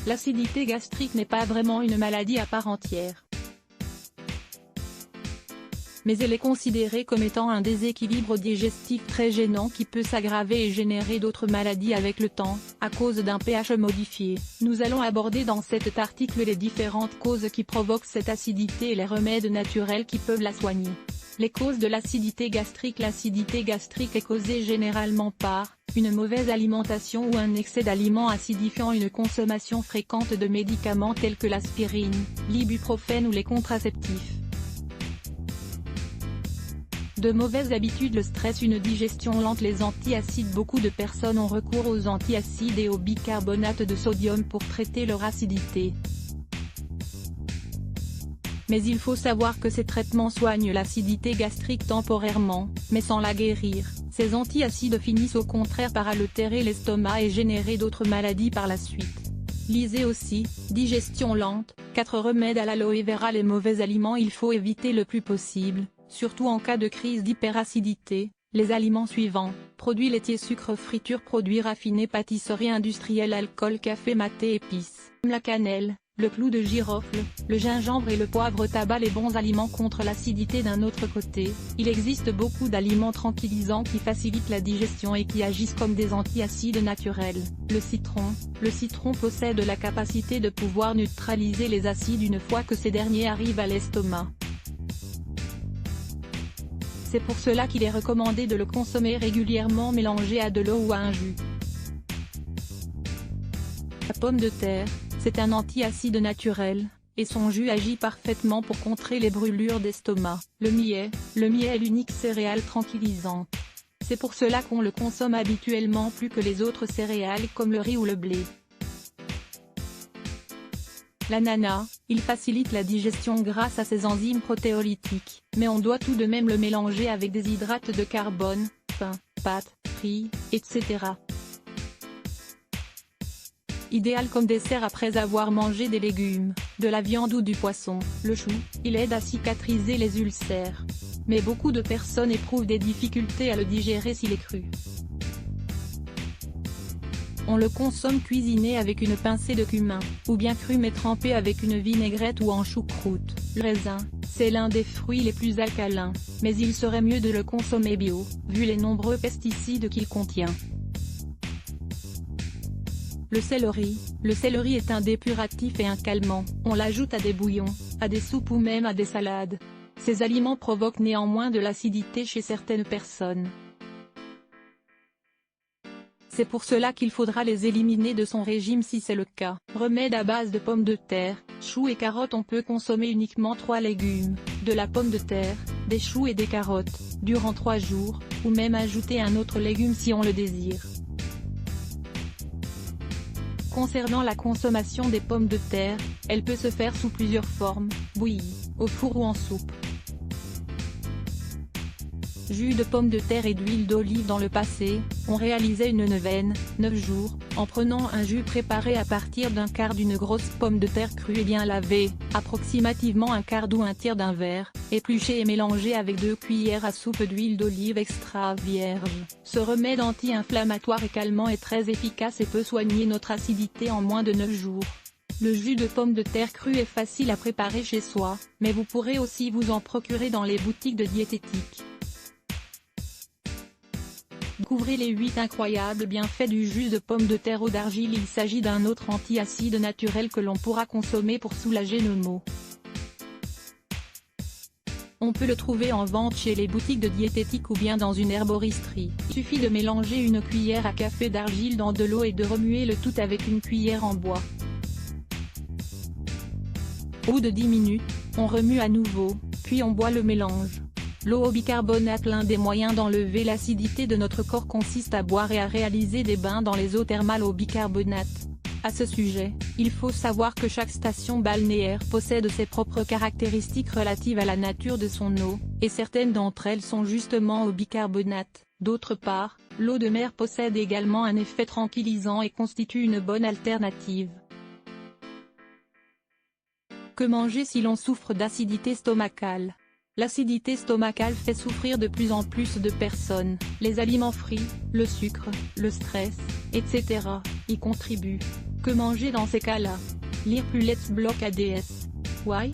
L'acidité gastrique n'est pas vraiment une maladie à part entière. Mais elle est considérée comme étant un déséquilibre digestif très gênant qui peut s'aggraver et générer d'autres maladies avec le temps, à cause d'un pH modifié. Nous allons aborder dans cet article les différentes causes qui provoquent cette acidité et les remèdes naturels qui peuvent la soigner. Les causes de l'acidité gastrique. L'acidité gastrique est causée généralement par une mauvaise alimentation ou un excès d'aliments acidifiants, une consommation fréquente de médicaments tels que l'aspirine, l'ibuprofène ou les contraceptifs. De mauvaises habitudes. Le stress, une digestion lente, les antiacides. Beaucoup de personnes ont recours aux antiacides et au bicarbonate de sodium pour traiter leur acidité. Mais il faut savoir que ces traitements soignent l'acidité gastrique temporairement, mais sans la guérir. Ces antiacides finissent au contraire par altérer l'estomac et générer d'autres maladies par la suite. Lisez aussi, digestion lente, 4 remèdes à l'aloe vera. Les mauvais aliments. Il faut éviter le plus possible, surtout en cas de crise d'hyperacidité, les aliments suivants: produits laitiers, sucre, friture, produits raffinés, pâtisserie industrielle, alcool, café, maté, épices, la cannelle, le clou de girofle, le gingembre et le poivre. Tabac. Les bons aliments contre l'acidité. D'un autre côté, il existe beaucoup d'aliments tranquillisants qui facilitent la digestion et qui agissent comme des antiacides naturels. Le citron possède la capacité de pouvoir neutraliser les acides une fois que ces derniers arrivent à l'estomac. C'est pour cela qu'il est recommandé de le consommer régulièrement mélangé à de l'eau ou à un jus. La pomme de terre, c'est un antiacide naturel, et son jus agit parfaitement pour contrer les brûlures d'estomac. Le millet est l'unique céréale tranquillisante. C'est pour cela qu'on le consomme habituellement plus que les autres céréales comme le riz ou le blé. L'ananas, il facilite la digestion grâce à ses enzymes protéolytiques, mais on doit tout de même le mélanger avec des hydrates de carbone, pain, pâtes, riz, etc. Idéal comme dessert après avoir mangé des légumes, de la viande ou du poisson. Le chou, il aide à cicatriser les ulcères. Mais beaucoup de personnes éprouvent des difficultés à le digérer s'il est cru. On le consomme cuisiné avec une pincée de cumin, ou bien cru mais trempé avec une vinaigrette ou en choucroute. Le raisin, c'est l'un des fruits les plus alcalins, mais il serait mieux de le consommer bio, vu les nombreux pesticides qu'il contient. Le céleri est un dépuratif et un calmant. On l'ajoute à des bouillons, à des soupes ou même à des salades. Ces aliments provoquent néanmoins de l'acidité chez certaines personnes. C'est pour cela qu'il faudra les éliminer de son régime si c'est le cas. Remède à base de pommes de terre, choux et carottes. On peut consommer uniquement 3 légumes, de la pomme de terre, des choux et des carottes, durant 3 jours, ou même ajouter un autre légume si on le désire. Concernant la consommation des pommes de terre, elle peut se faire sous plusieurs formes: bouillie, au four ou en soupe. Jus de pommes de terre et d'huile d'olive. Dans le passé, on réalisait une neuvaine, 9 jours, en prenant un jus préparé à partir d'un quart d'une grosse pomme de terre crue et bien lavée, approximativement un quart ou un tiers d'un verre, épluché et mélangé avec 2 cuillères à soupe d'huile d'olive extra vierge. Ce remède anti-inflammatoire et calmant est très efficace et peut soigner notre acidité en moins de 9 jours. Le jus de pomme de terre crue est facile à préparer chez soi, mais vous pourrez aussi vous en procurer dans les boutiques de diététique. Découvrez les 8 incroyables bienfaits du jus de pomme de terre ou d'argile. Il s'agit d'un autre antiacide naturel que l'on pourra consommer pour soulager nos maux. On peut le trouver en vente chez les boutiques de diététique ou bien dans une herboristerie. Il suffit de mélanger une cuillère à café d'argile dans de l'eau et de remuer le tout avec une cuillère en bois. Au bout de 10 minutes, on remue à nouveau, puis on boit le mélange. L'eau au bicarbonate. L'un des moyens d'enlever l'acidité de notre corps consiste à boire et à réaliser des bains dans les eaux thermales au bicarbonate. À ce sujet, il faut savoir que chaque station balnéaire possède ses propres caractéristiques relatives à la nature de son eau, et certaines d'entre elles sont justement au bicarbonate. D'autre part, l'eau de mer possède également un effet tranquillisant et constitue une bonne alternative. Que manger si l'on souffre d'acidité stomacale? L'acidité stomacale fait souffrir de plus en plus de personnes. Les aliments frits, le sucre, le stress, etc. y contribuent. Que manger dans ces cas-là? Lire plus Let's Block ADS. Why?